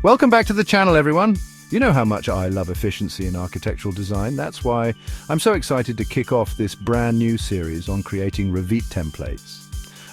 Welcome back to the channel, everyone. You know how much I love efficiency in architectural design. That's why I'm so excited to kick off this brand new series on creating Revit templates.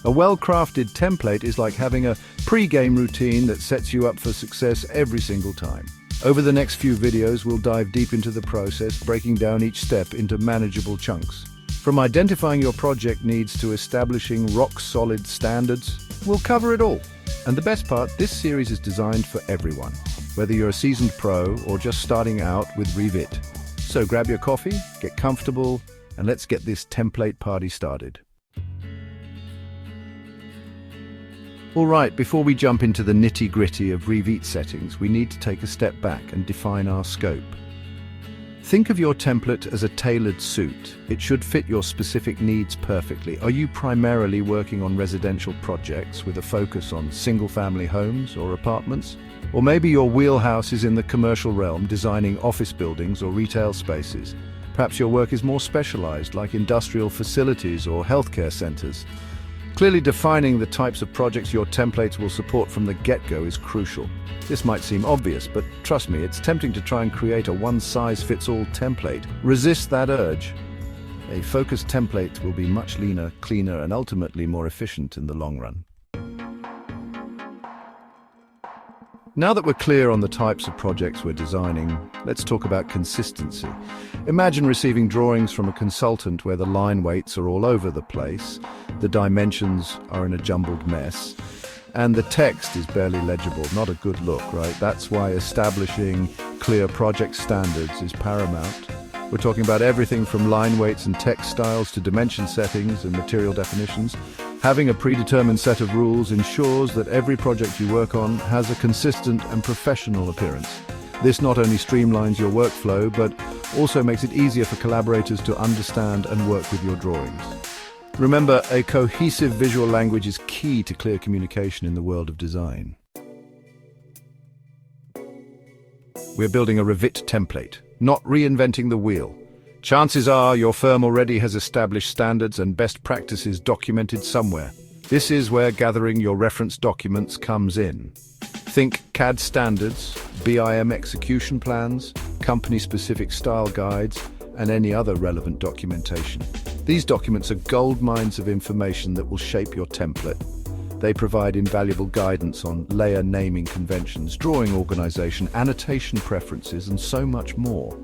A well-crafted template is like having a pre-game routine that sets you up for success every single time. Over the next few videos, we'll dive deep into the process, breaking down each step into manageable chunks. From identifying your project needs to establishing rock-solid standards, we'll cover it all. And the best part, this series is designed for everyone, whether you're a seasoned pro or just starting out with Revit. So grab your coffee, get comfortable, and let's get this template party started. All right, before we jump into the nitty-gritty of Revit settings, we need to take a step back and define our scope. Think of your template as a tailored suit. It should fit your specific needs perfectly. Are you primarily working on residential projects with a focus on single-family homes or apartments? Or maybe your wheelhouse is in the commercial realm, designing office buildings or retail spaces. Perhaps your work is more specialized, like industrial facilities or healthcare centers. Clearly defining the types of projects your templates will support from the get-go is crucial. This might seem obvious, but trust me, it's tempting to try and create a one-size-fits-all template. Resist that urge. A focused template will be much leaner, cleaner, and ultimately more efficient in the long run. Now that we're clear on the types of projects we're designing, let's talk about consistency. Imagine receiving drawings from a consultant where the line weights are all over the place, the dimensions are in a jumbled mess, and the text is barely legible. Not a good look, right? That's why establishing clear project standards is paramount. We're talking about everything from line weights and text styles to dimension settings and material definitions. Having a predetermined set of rules ensures that every project you work on has a consistent and professional appearance. This not only streamlines your workflow, but also makes it easier for collaborators to understand and work with your drawings. Remember, a cohesive visual language is key to clear communication in the world of design. We're building a Revit template, not reinventing the wheel. Chances are your firm already has established standards and best practices documented somewhere. This is where gathering your reference documents comes in. Think CAD standards, BIM execution plans, company-specific style guides, and any other relevant documentation. These documents are gold mines of information that will shape your template. They provide invaluable guidance on layer naming conventions, drawing organization, annotation preferences, and so much more.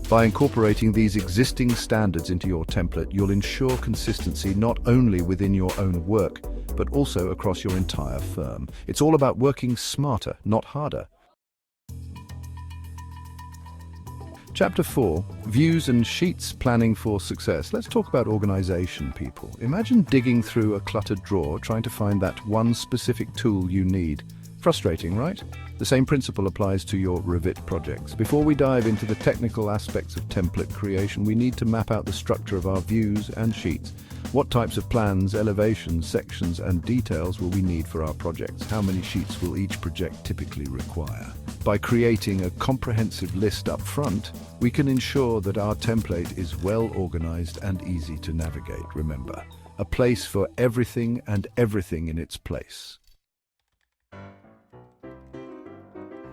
By incorporating these existing standards into your template, you'll ensure consistency not only within your own work, but also across your entire firm. It's all about working smarter, not harder. Chapter 4, Views and Sheets Planning for Success. Let's talk about organization, people. Imagine digging through a cluttered drawer, trying to find that one specific tool you need. Frustrating, right? The same principle applies to your Revit projects. Before we dive into the technical aspects of template creation, we need to map out the structure of our views and sheets. What types of plans, elevations, sections, and details will we need for our projects? How many sheets will each project typically require? By creating a comprehensive list up front, we can ensure that our template is well organized and easy to navigate. Remember, a place for everything and everything in its place.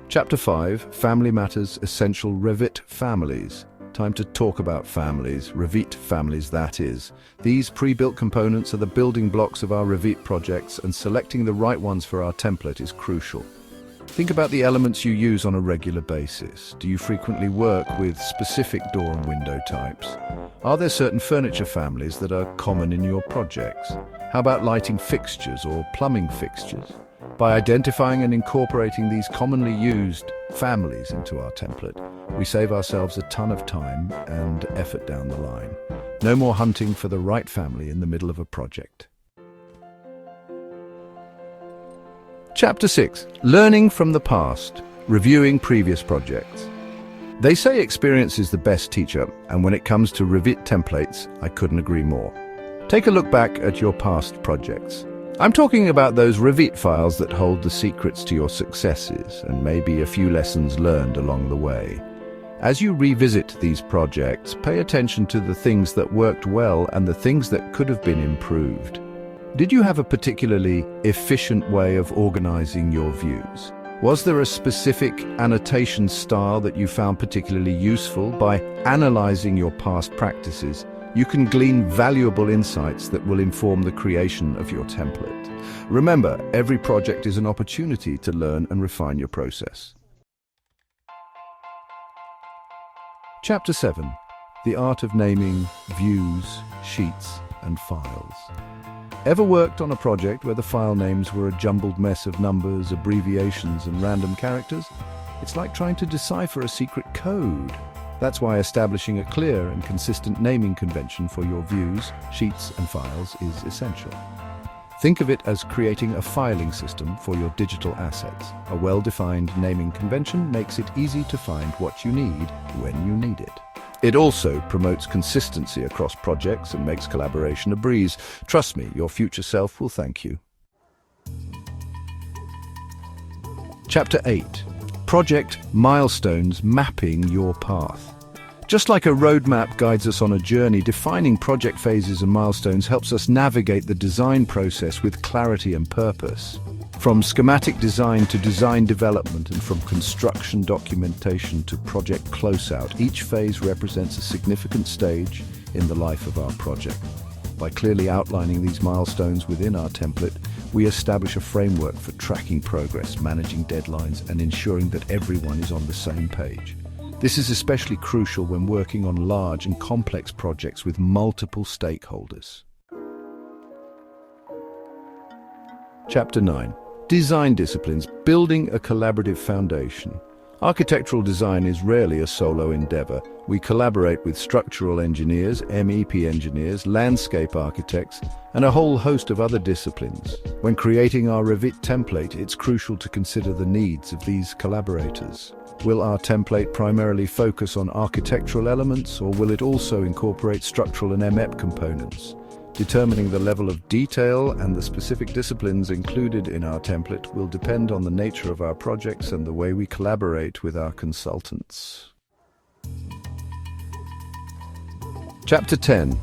Chapter 5, Family Matters, Essential Revit Families. Time to talk about families, Revit families that is. These pre-built components are the building blocks of our Revit projects, and selecting the right ones for our template is crucial. Think about the elements you use on a regular basis. Do you frequently work with specific door and window types? Are there certain furniture families that are common in your projects? How about lighting fixtures or plumbing fixtures? By identifying and incorporating these commonly used families into our template, we save ourselves a ton of time and effort down the line. No more hunting for the right family in the middle of a project. Chapter 6, Learning from the Past, Reviewing Previous Projects. They say experience is the best teacher, and when it comes to Revit templates, I couldn't agree more. Take a look back at your past projects. I'm talking about those Revit files that hold the secrets to your successes and maybe a few lessons learned along the way. As you revisit these projects, pay attention to the things that worked well and the things that could have been improved. Did you have a particularly efficient way of organizing your views? Was there a specific annotation style that you found particularly useful? By analyzing your past practices, you can glean valuable insights that will inform the creation of your template. Remember, every project is an opportunity to learn and refine your process. Chapter 7. The art of naming views, sheets, and files. Ever worked on a project where the file names were a jumbled mess of numbers, abbreviations, and random characters? It's like trying to decipher a secret code. That's why establishing a clear and consistent naming convention for your views, sheets, and files is essential. Think of it as creating a filing system for your digital assets. A well-defined naming convention makes it easy to find what you need when you need it. It also promotes consistency across projects and makes collaboration a breeze. Trust me, your future self will thank you. Chapter 8. Project milestones mapping your path. Just like a roadmap guides us on a journey, defining project phases and milestones helps us navigate the design process with clarity and purpose. From schematic design to design development and from construction documentation to project closeout, each phase represents a significant stage in the life of our project. By clearly outlining these milestones within our template, we establish a framework for tracking progress, managing deadlines, and ensuring that everyone is on the same page. This is especially crucial when working on large and complex projects with multiple stakeholders. Chapter 9. Design disciplines, building a collaborative foundation. Architectural design is rarely a solo endeavor. We collaborate with structural engineers, MEP engineers, landscape architects, and a whole host of other disciplines. When creating our Revit template, it's crucial to consider the needs of these collaborators. Will our template primarily focus on architectural elements, or will it also incorporate structural and MEP components? Determining the level of detail and the specific disciplines included in our template will depend on the nature of our projects and the way we collaborate with our consultants. Chapter 10.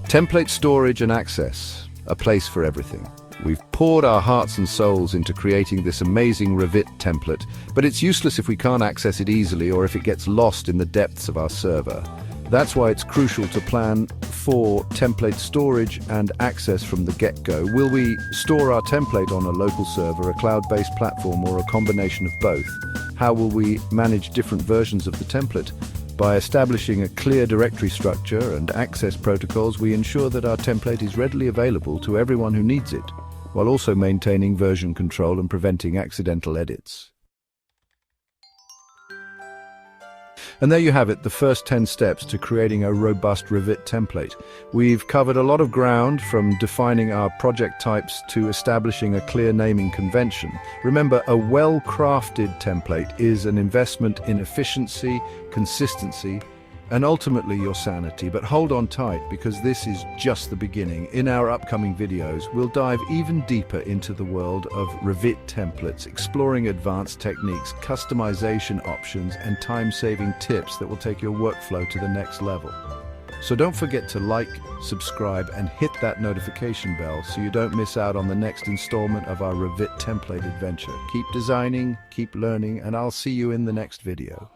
Template storage and access, a place for everything. We've poured our hearts and souls into creating this amazing Revit template, but it's useless if we can't access it easily or if it gets lost in the depths of our server. That's why it's crucial to plan for template storage and access from the get-go. Will we store our template on a local server, a cloud-based platform, or a combination of both? How will we manage different versions of the template? By establishing a clear directory structure and access protocols, we ensure that our template is readily available to everyone who needs it, while also maintaining version control and preventing accidental edits. And there you have it, the first 10 steps to creating a robust Revit template. We've covered a lot of ground, from defining our project types to establishing a clear naming convention. Remember, a well-crafted template is an investment in efficiency, consistency, and ultimately your sanity. But hold on tight, because this is just the beginning. In our upcoming videos, we'll dive even deeper into the world of Revit templates, exploring advanced techniques, customization options, and time-saving tips that will take your workflow to the next level. So don't forget to like, subscribe, and hit that notification bell so you don't miss out on the next installment of our Revit template adventure. Keep designing, keep learning, and I'll see you in the next video.